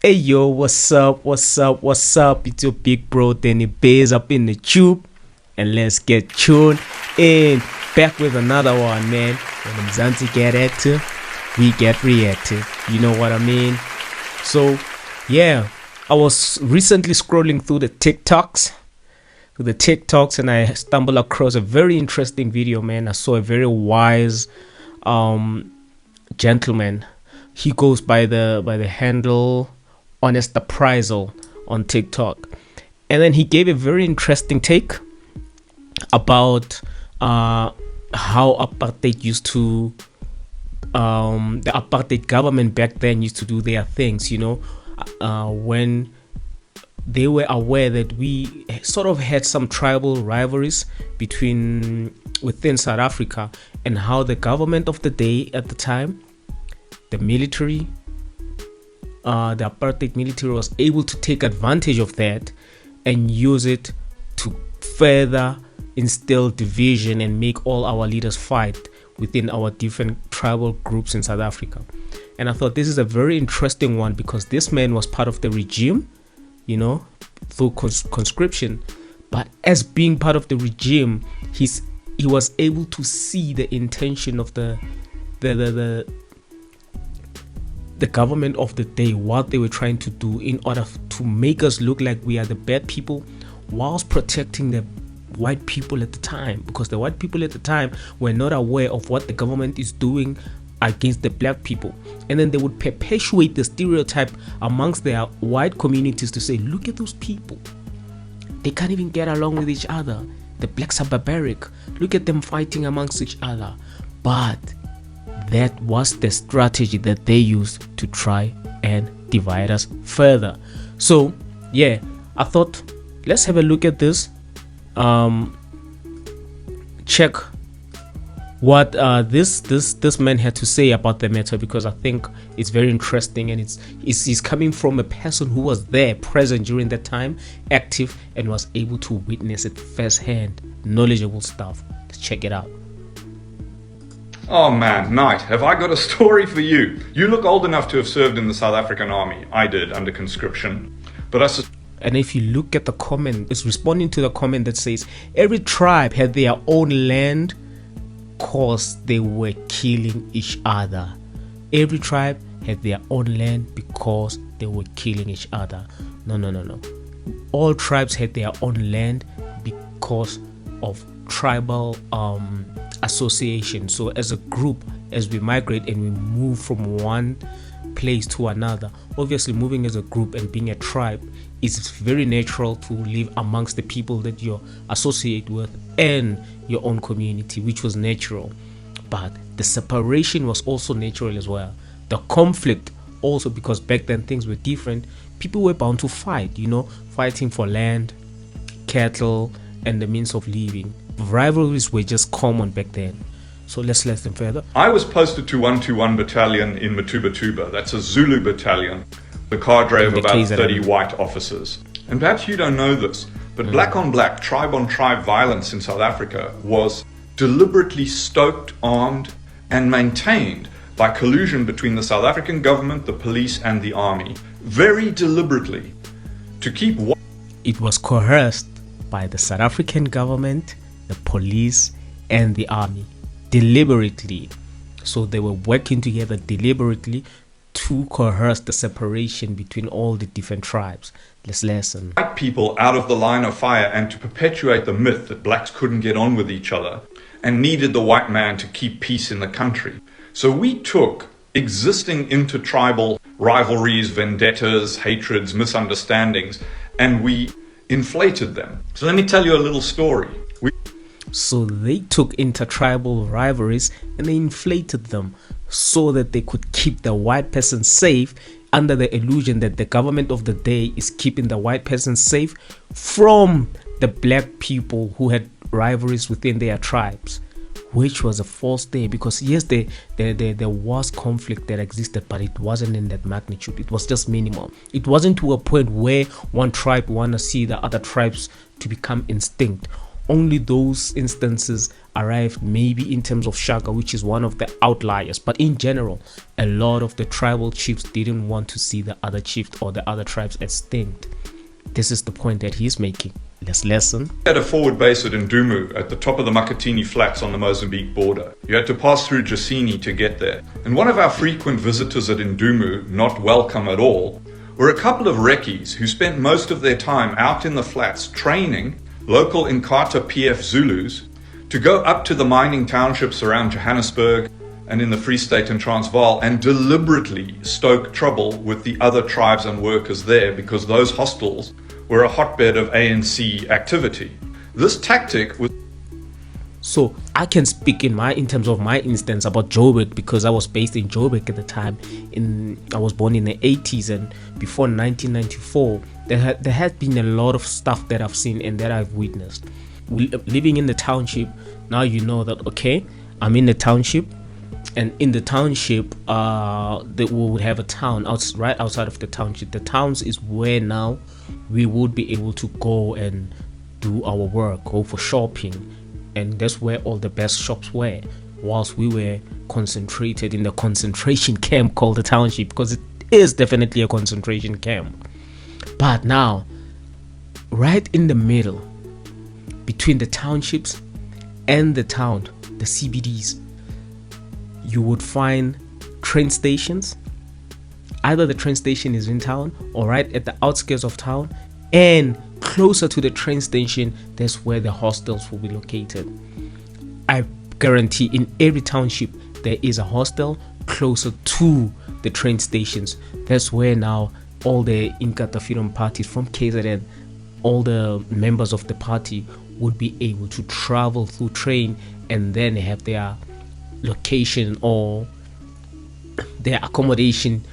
Hey yo, what's up? What's up? What's up? It's your big bro Danny Bays up in the tube, and let's get tuned in. Back with another one, man. When Mzansi get active, we get reactive. You know what I mean? So, yeah, I was recently scrolling through the TikToks, and I stumbled across a very interesting video, man. I saw a very wise gentleman. He goes by the handle Honest Appraisal on TikTok, and then he gave a very interesting take about how apartheid used to the apartheid government back then used to do their things, you know, when they were aware that we sort of had some tribal rivalries within South Africa, and how the government of the day at the time, the military, the apartheid military, was able to take advantage of that and use it to further instill division and make all our leaders fight within our different tribal groups in South Africa. And I thought this is a very interesting one, because this man was part of the regime, you know, through conscription, but as being part of the regime, he was able to see the intention of the government of the day, what they were trying to do in order to make us look like we are the bad people, whilst protecting the white people at the time, because the white people at the time were not aware of what the government is doing against the black people. And then they would perpetuate the stereotype amongst their white communities to say, look at those people, they can't even get along with each other, the blacks are barbaric, look at them fighting amongst each other. But that was the strategy that they used to try and divide us further. So yeah, I thought let's have a look at this, check what this man had to say about the matter, because I think it's very interesting, and he's coming from a person who was there, present during that time, active, and was able to witness it firsthand. Knowledgeable stuff. Let's check it out. Oh man, Knight, have I got a story for you? You look old enough to have served in the South African Army. I did, under conscription. But and if you look at the comment, it's responding to the comment that says every tribe had their own land because they were killing each other. Every tribe had their own land because they were killing each other. No. All tribes had their own land because of tribal association. So as a group, as we migrate and we move from one place to another, obviously moving as a group and being a tribe, it's very natural to live amongst the people that you associate with and your own community, which was natural. But the separation was also natural as well. The conflict also, because back then things were different. People were bound to fight, you know, fighting for land, cattle, and the means of living. Rivalries were just common back then. So let's listen further. I was posted to 121 Battalion in Matuba. That's a Zulu battalion, the cadre of about 30 white officers. And perhaps you don't know this, but black on black, tribe on tribe violence in South Africa was deliberately stoked, armed, and maintained by collusion between the South African government, the police, and the army. Very deliberately. To keep it was coerced by the South African government, the police, and the army, deliberately. So they were working together deliberately to coerce the separation between all the different tribes. Let's listen. White people out of the line of fire, and to perpetuate the myth that blacks couldn't get on with each other and needed the white man to keep peace in the country. So we took existing intertribal rivalries, vendettas, hatreds, misunderstandings, and we inflated them. So let me tell you a little story. So they took intertribal rivalries and they inflated them so that they could keep the white person safe, under the illusion that the government of the day is keeping the white person safe from the black people who had rivalries within their tribes, which was a false thing. Because yes, there was conflict that existed, but it wasn't in that magnitude. It was just minimal. It wasn't to a point where one tribe want to see the other tribes to become extinct. Only those instances arrived maybe in terms of Shaka, which is one of the outliers. But in general, a lot of the tribal chiefs didn't want to see the other chiefs or the other tribes extinct. This is the point that he's making. Let's listen. We had a forward base at Ndumu at the top of the Makatini Flats on the Mozambique border. You had to pass through Jacini to get there. And one of our frequent visitors at Ndumu, not welcome at all, were a couple of recce's who spent most of their time out in the flats training local Inkatha PF Zulus to go up to the mining townships around Johannesburg and in the Free State and Transvaal and deliberately stoke trouble with the other tribes and workers there, because those hostels were a hotbed of ANC activity. This tactic was... So I can speak in terms of my instance about Joburg, because I was based in Joburg at the time. I was born in the 80s, and before 1994 there had been a lot of stuff that I've seen and that I've witnessed. Living in the township, now you know that, okay, I'm in the township, and in the township we would have a town right outside of the township. The towns is where now we would be able to go and do our work, go for shopping, and that's where all the best shops were, whilst we were concentrated in the concentration camp called the township, because it is definitely a concentration camp. But now, right in the middle between the townships and the town, the CBDs, you would find train stations. Either the train station is in town or right at the outskirts of town, and closer to the train station, that's where the hostels will be located. I guarantee in every township there is a hostel closer to the train stations. That's where now all the Inkatha Freedom parties from KZN, all the members of the party would be able to travel through train and then have their location or their accommodation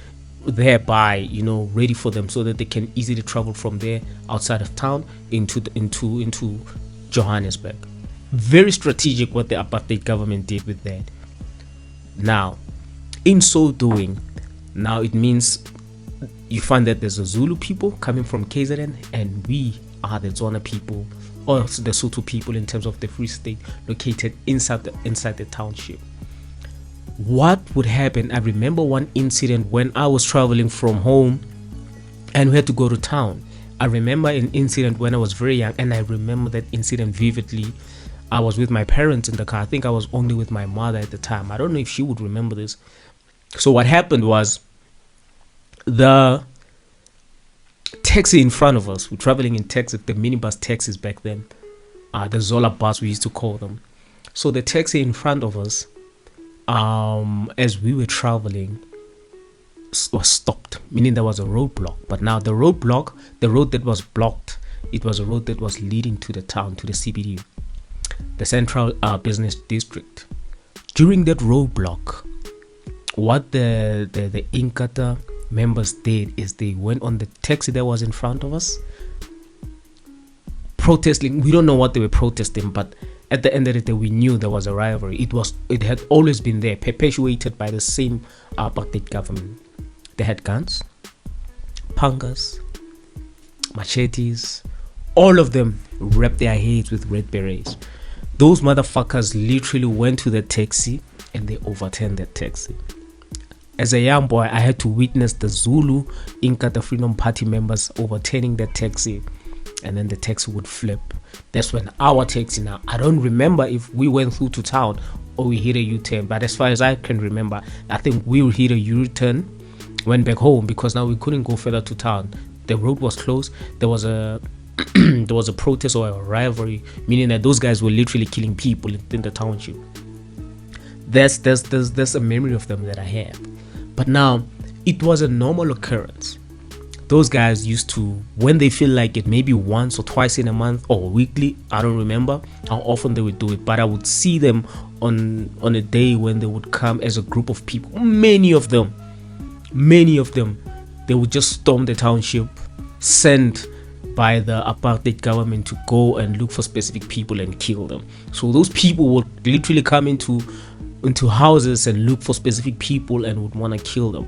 thereby, ready for them, so that they can easily travel from there outside of town into Johannesburg. Very strategic what the apartheid government did with that. Now, in so doing, now it means you find that there's a Zulu people coming from KZN, and we are the Zona people, or the Sotho people in terms of the Free State, located inside the township. What would happen? I remember one incident when I was traveling from home and we had to go to town. I remember an incident when I was very young, and I remember that incident vividly. I was with my parents in the car. I think I was only with my mother at the time. I don't know if she would remember this. So what happened was, the taxi in front of us, we're traveling in taxi, the minibus taxis back then, the Zola bus we used to call them. So the taxi in front of us, as we were traveling, was stopped, meaning there was a roadblock. But now the road that was blocked, it was a road that was leading to the town, to the CBD, the central business district. During that roadblock, what the Inkatha members did is they went on the taxi that was in front of us, protesting. We don't know what they were protesting, but at the end of the day, we knew there was a rivalry. It had always been there, perpetuated by the same apartheid government. They had guns, pangas, machetes. All of them wrapped their heads with red berets. Those motherfuckers literally went to the taxi and they overturned that taxi. As a young boy, I had to witness the Zulu Inkatha Freedom Party members overturning that taxi, and then the taxi would flip. That's when our taxi, now I don't remember if we went through to town or we hit a U-turn, but as far as I can remember, I think we hit a U-turn, went back home, because now we couldn't go further to town. The road was closed. There was a there was a protest or a rivalry, meaning that those guys were literally killing people in the township. There's a memory of them that I have. But now, it was a normal occurrence. Those guys used to, when they feel like it, maybe once or twice in a month or weekly, I don't remember how often they would do it, but I would see them on a day when they would come as a group of people. Many of them, they would just storm the township, sent by the apartheid government to go and look for specific people and kill them. So those people would literally come into houses and look for specific people and would want to kill them.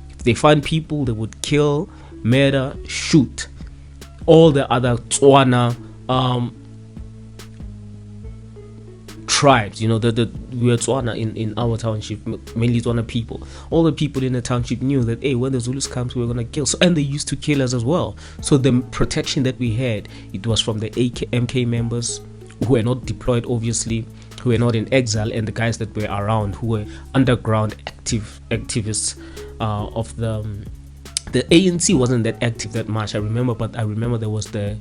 If they find people, they would kill, murder, shoot. All the other Tswana tribes, we were Tswana in our township, mainly Tswana people. All the people in the township knew that, hey, when the Zulus comes, we're gonna kill. So, and they used to kill us as well. So the protection that we had, it was from the MK members who were not deployed, obviously, who were not in exile, and the guys that were around who were underground activists of the ANC wasn't that active that much, I remember, but I remember there was the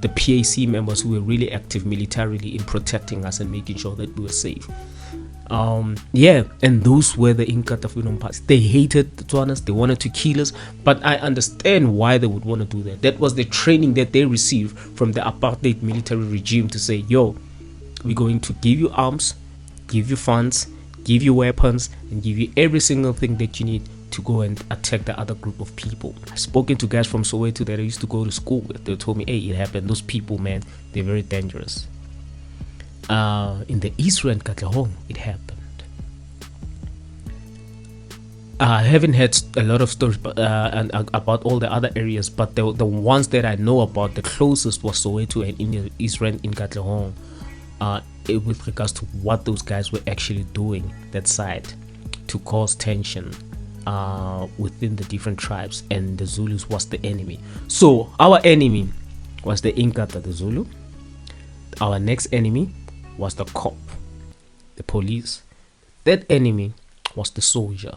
PAC members who were really active militarily in protecting us and making sure that we were safe. And those were the Inkatha Freedom Party. They hated the Tswanas, they wanted to kill us, but I understand why they would want to do that. That was the training that they received from the apartheid military regime to say, yo, we're going to give you arms, give you funds, give you weapons, and give you every single thing that you need to go and attack the other group of people. I've spoken to guys from Soweto that I used to go to school with. They told me, hey, it happened. Those people, man, they're very dangerous. In the East Rand Katlehong, it happened. I haven't heard a lot of stories about all the other areas, but the ones that I know about, the closest was Soweto and in the East Rand in Katlehong, with regards to what those guys were actually doing that side to cause tension within the different tribes, and the Zulus was the enemy. So our enemy was the Inkatha, the Zulu. Our next enemy was the cop, the police. That enemy was the soldier.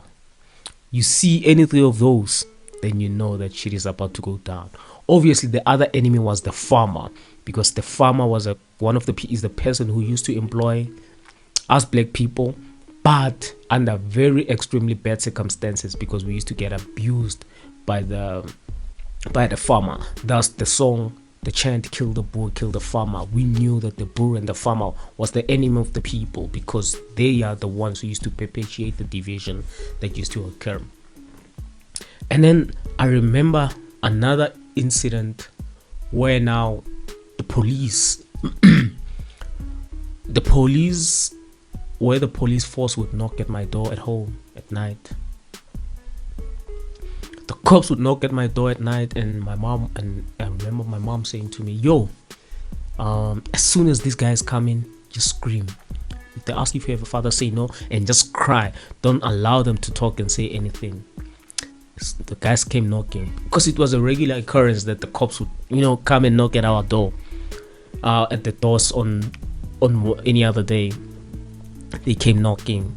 You see anything of those, then you know that shit is about to go down. Obviously, the other enemy was the farmer, because the farmer was is the person who used to employ us black people, but under very extremely bad circumstances, because we used to get abused by the farmer. Thus the song, the chant, kill the Boer, kill the farmer. We knew that the Boer and the farmer was the enemy of the people, because they are the ones who used to perpetuate the division that used to occur. And then I remember another incident where now the police where the police force would knock at my door at home at night. The cops would knock at my door at night, and my mom, and I remember my mom saying to me, yo, as soon as these guys come in, just scream. If they ask if you have a father, say no, and just cry. Don't allow them to talk and say anything. The guys came knocking, because it was a regular occurrence that the cops would, come and knock at our door, at the doors on any other day. They came knocking.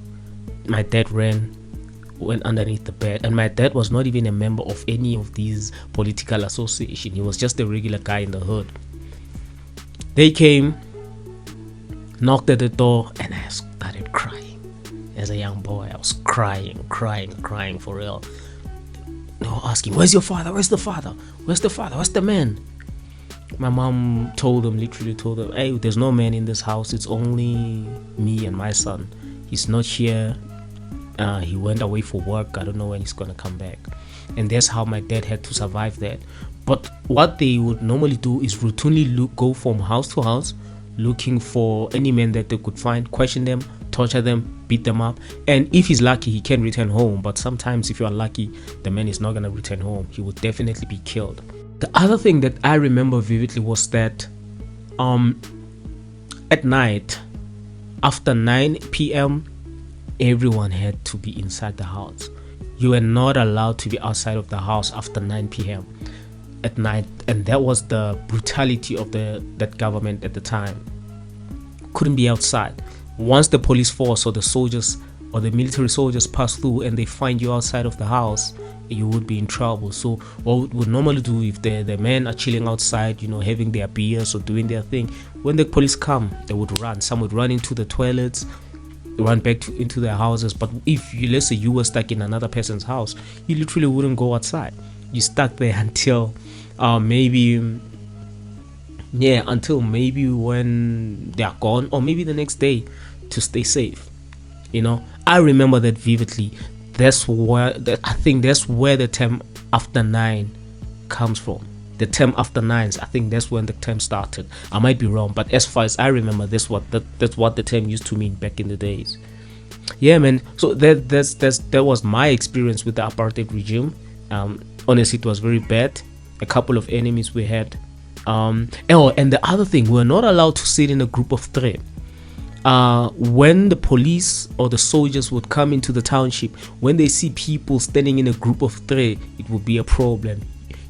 My dad went underneath the bed, and my dad was not even a member of any of these political association. He was just a regular guy in the hood. They came, knocked at the door, and I started crying. As a young boy, I was crying for real. They were asking, where's your father? Where's the father? Where's the father? Where's the man? My mom literally told them, hey, there's no man in this house. It's only me and my son. He's not here. He went away for work. I don't know when he's gonna come back. And that's how my dad had to survive that. But what they would normally do is routinely go from house to house, looking for any men that they could find, question them, torture them, beat them up. And if he's lucky, he can return home. But sometimes if you're unlucky, the man is not gonna return home. He would definitely be killed. The other thing that I remember vividly was that at night, after 9 p.m., everyone had to be inside the house. You were not allowed to be outside of the house after 9 p.m. at night, and that was the brutality of that government at the time. Couldn't be outside. Once the police force or the soldiers or the military soldiers pass through and they find you outside of the house, you would be in trouble. So what we would normally do, if the men are chilling outside, having their beers or doing their thing, when the police come, they would run. Some would run into the toilets, run back into their houses. But if let's say you were stuck in another person's house, you literally wouldn't go outside. You stuck there until maybe when they are gone, or maybe the next day, to stay safe. I remember that vividly. I think that's where the term after 9 comes from. The term after 9s, I think that's when the term started. I might be wrong, but as far as I remember, that's what the term used to mean back in the days. Yeah, man. So that was my experience with the apartheid regime. Honestly, it was very bad. A couple of enemies we had. And the other thing, we're not allowed to sit in a group of 3. when the police or the soldiers would come into the township, when they see people standing in a group of 3, it would be a problem.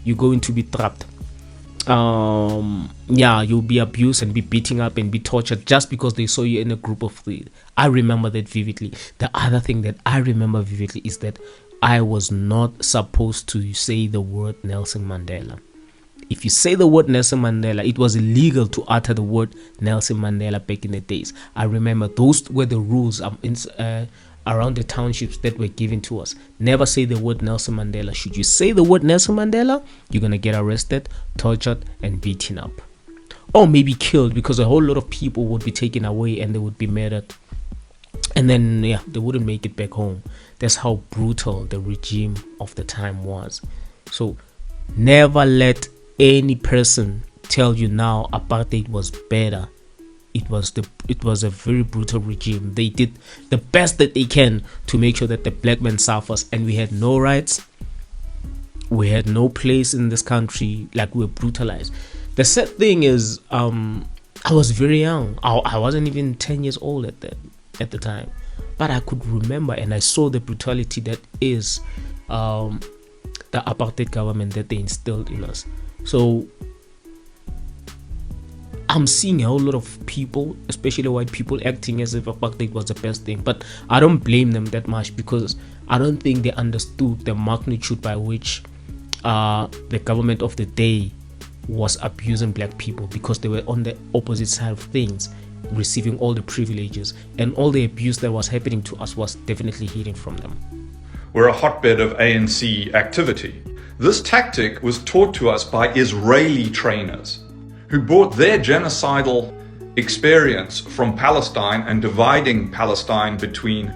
You're going to be trapped. You'll be abused and be beaten up and be tortured just because they saw you in a group of 3. I remember that vividly. The other thing that I remember vividly is that I was not supposed to say the word Nelson Mandela. If you say the word Nelson Mandela, it was illegal to utter the word Nelson Mandela back in the days. I remember those were the rules around the townships that were given to us. Never say the word Nelson Mandela. Should you say the word Nelson Mandela, you're going to get arrested, tortured, and beaten up. Or maybe killed, because a whole lot of people would be taken away and they would be murdered. And then, they wouldn't make it back home. That's how brutal the regime of the time was. So, never let any person tell you now apartheid was better. It was a very brutal regime. They did the best that they can to make sure that the black man suffers, and we had no rights. We had no place in this country. Like, we were brutalized. The sad thing is, I was very young. I wasn't even 10 years old at the time, but I could remember and I saw the brutality that is the apartheid government that they instilled in us. So I'm seeing a whole lot of people, especially white people, acting as if apartheid was the best thing. But I don't blame them that much, because I don't think they understood the magnitude by which the government of the day was abusing black people, because they were on the opposite side of things, receiving all the privileges, and all the abuse that was happening to us was definitely hidden from them. We're a hotbed of ANC activity. This tactic was taught to us by Israeli trainers who brought their genocidal experience from Palestine and dividing Palestine between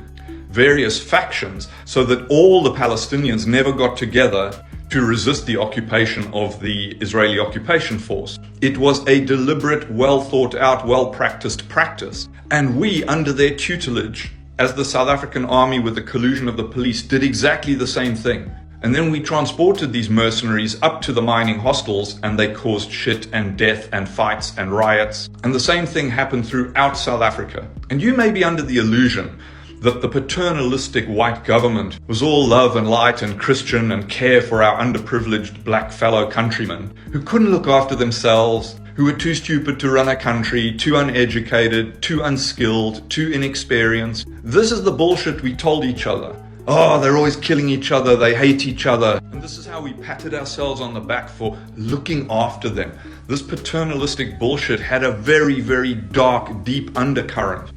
various factions so that all the Palestinians never got together to resist the occupation of the Israeli occupation force. It was a deliberate, well thought out, well practiced practice. And we, under their tutelage, as the South African army with the collusion of the police, did exactly the same thing. And then we transported these mercenaries up to the mining hostels, and they caused shit and death and fights and riots. And the same thing happened throughout South Africa. And you may be under the illusion that the paternalistic white government was all love and light and Christian and care for our underprivileged black fellow countrymen who couldn't look after themselves, who were too stupid to run a country, too uneducated, too unskilled, too inexperienced. This is the bullshit we told each other. Oh, they're always killing each other, they hate each other. And this is how we patted ourselves on the back for looking after them. This paternalistic bullshit had a very, very dark, deep undercurrent.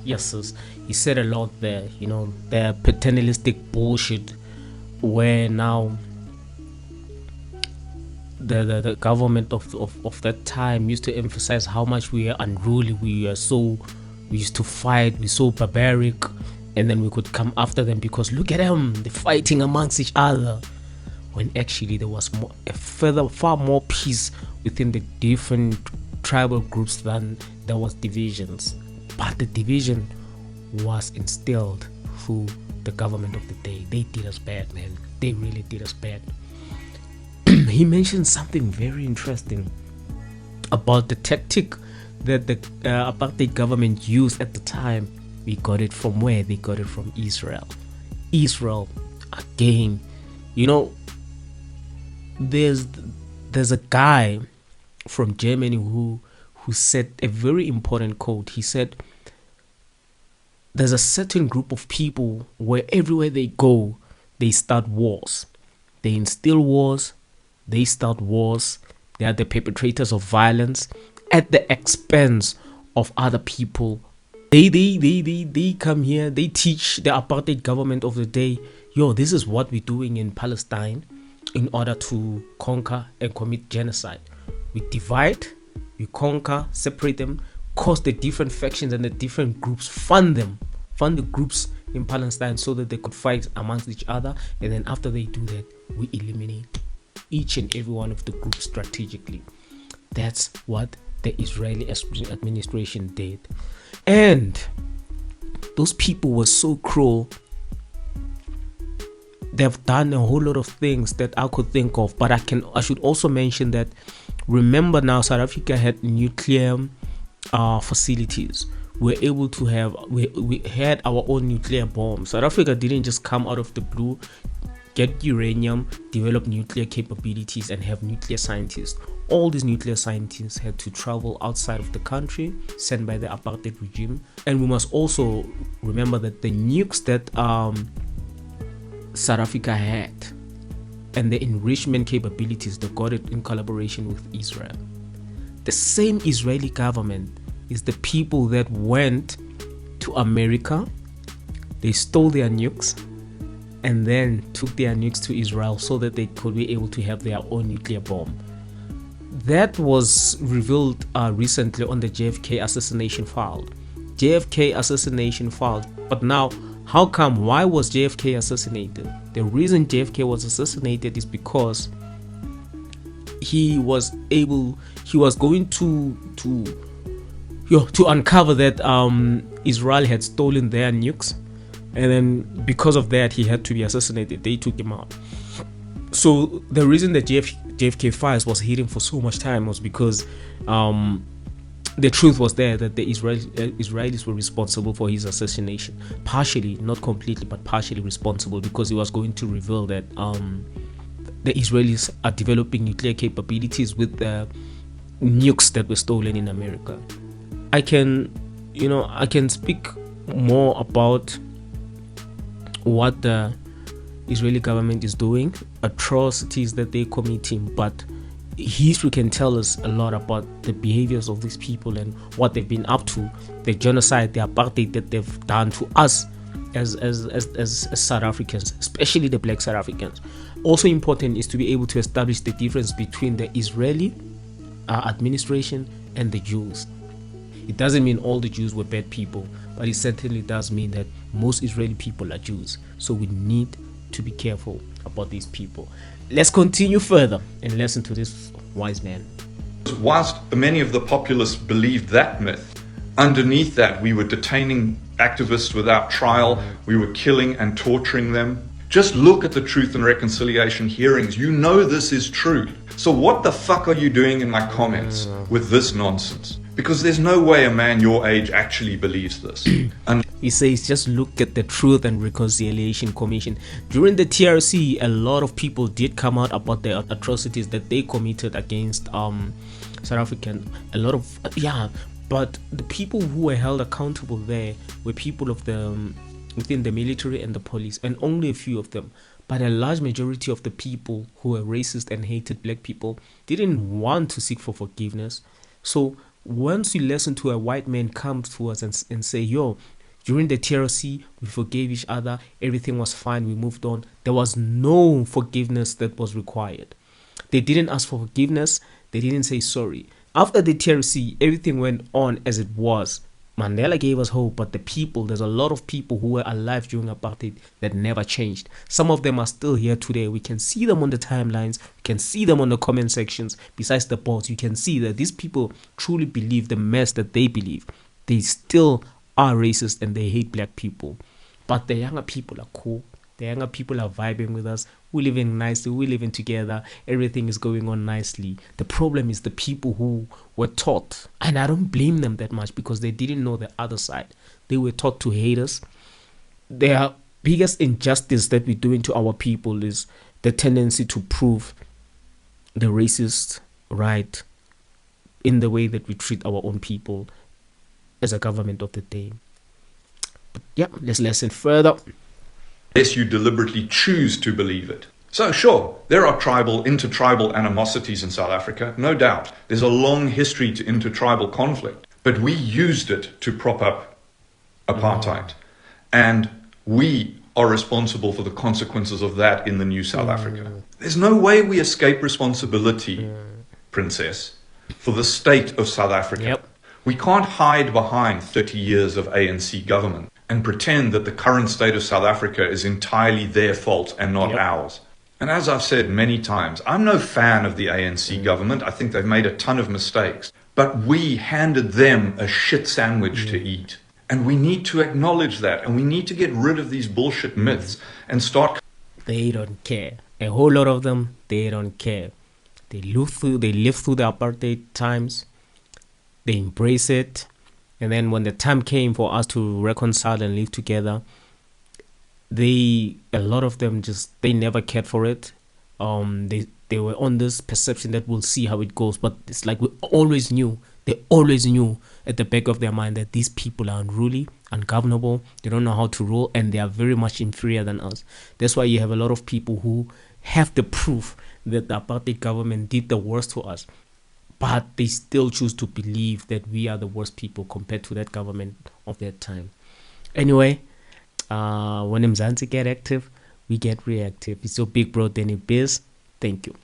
Yes, sis. He said a lot there. The paternalistic bullshit, where now the government of that time used to emphasize how much we are unruly, we used to fight, we're so barbaric, and then we could come after them because look at them, they're fighting amongst each other. When actually there was far more peace within the different tribal groups than there was divisions. But the division was instilled through the government of the day. They did us bad, man. They really did us bad. He mentioned something very interesting about the tactic that the apartheid government used at the time. We got it from where? They got it from Israel. Israel, again, there's a guy from Germany who said a very important quote. He said, there's a certain group of people where everywhere they go, they start wars. They instill wars. They start wars. They are the perpetrators of violence at the expense of other people. They come here, they teach the apartheid government of the day, this is what we're doing in Palestine in order to conquer and commit genocide. We divide, we conquer, separate them, cause the different factions and the different groups, fund the groups in Palestine so that they could fight amongst each other, and then after they do that, we eliminate each and every one of the groups strategically. That's what the Israeli administration did. And those people were so cruel. They've done a whole lot of things that I could think of, but I should also mention that, remember now, South Africa had nuclear facilities. We had our own nuclear bomb. South Africa didn't just come out of the blue, get uranium, develop nuclear capabilities, and have nuclear scientists. All these nuclear scientists had to travel outside of the country, sent by the apartheid regime. And we must also remember that the nukes that South Africa had and the enrichment capabilities, they got it in collaboration with Israel. The same Israeli government is the people that went to America, they stole their nukes, and then took their nukes to Israel so that they could be able to have their own nuclear bomb. That was revealed recently on the JFK assassination file. But now, how come? Why was JFK assassinated? The reason JFK was assassinated is because he was going to uncover that Israel had stolen their nukes, and then because of that he had to be assassinated. They took him out. So the reason that JFK files was hidden for so much time was because the truth was there that the Israelis were responsible for his assassination, partially, not completely, but partially responsible, because he was going to reveal that the Israelis are developing nuclear capabilities with the nukes that were stolen in America. I can speak more about what the Israeli government is doing, atrocities that they're committing, but history can tell us a lot about the behaviors of these people and what they've been up to, the genocide, the apartheid that they've done to us as South Africans, especially the black South Africans. Also important is to be able to establish the difference between the Israeli administration and the Jews. It doesn't mean all the Jews were bad people, but it certainly does mean that most Israeli people are Jews. So we need to be careful about these people. Let's continue further and listen to this wise man. Whilst many of the populace believed that myth, underneath that we were detaining activists without trial, we were killing and torturing them. Just look at the Truth and Reconciliation hearings. You know this is true. So what the fuck are you doing in my comments with this nonsense? Because there's no way a man your age actually believes this. And he says, just look at the Truth and Reconciliation Commission. During the TRC, a lot of people did come out about the atrocities that they committed against South African. But the people who were held accountable there were people of within the military and the police, and only a few of them. But a large majority of the people who were racist and hated black people didn't want to seek for forgiveness. So once you listen to a white man come to us and say, yo, during the TRC, we forgave each other, everything was fine, we moved on, there was no forgiveness that was required. They didn't ask for forgiveness, they didn't say sorry. After the TRC, everything went on as it was. Mandela gave us hope, but there's a lot of people who were alive during apartheid that never changed. Some of them are still here today. We can see them on the timelines. We can see them on the comment sections. Besides the boards, you can see that these people truly believe the mess that they believe. They still are racist and they hate black people. But the younger people are cool. The younger people are vibing with us. We're living nicely. We're living together. Everything is going on nicely. The problem is the people who were taught, and I don't blame them that much because they didn't know the other side. They were taught to hate us. Their biggest injustice that we're doing to our people is the tendency to prove the racist right in the way that we treat our own people as a government of the day. But yeah, let's listen further. Unless you deliberately choose to believe it. So sure, there are intertribal animosities in South Africa, no doubt. There's a long history to intertribal conflict, but we used it to prop up apartheid. And we are responsible for the consequences of that in the new South Africa. There's no way we escape responsibility, Princess, for the state of South Africa. Yep. We can't hide behind 30 years of ANC government and pretend that the current state of South Africa is entirely their fault and not ours. And as I've said many times, I'm no fan of the ANC government. I think they've made a ton of mistakes. But we handed them a shit sandwich to eat. And we need to acknowledge that. And we need to get rid of these bullshit myths and start... They don't care. A whole lot of them, they don't care. They live through the apartheid times. they embrace it. And then when the time came for us to reconcile and live together, a lot of them they never cared for it. They were on this perception that we'll see how it goes, but it's like they always knew at the back of their mind that these people are unruly, ungovernable, they don't know how to rule, and they are very much inferior than us. That's why you have a lot of people who have the proof that the apartheid government did the worst to us, but they still choose to believe that we are the worst people compared to that government of that time. Anyway, when Mzansi get active, we get reactive. It's your big bro Danny Biz. Thank you.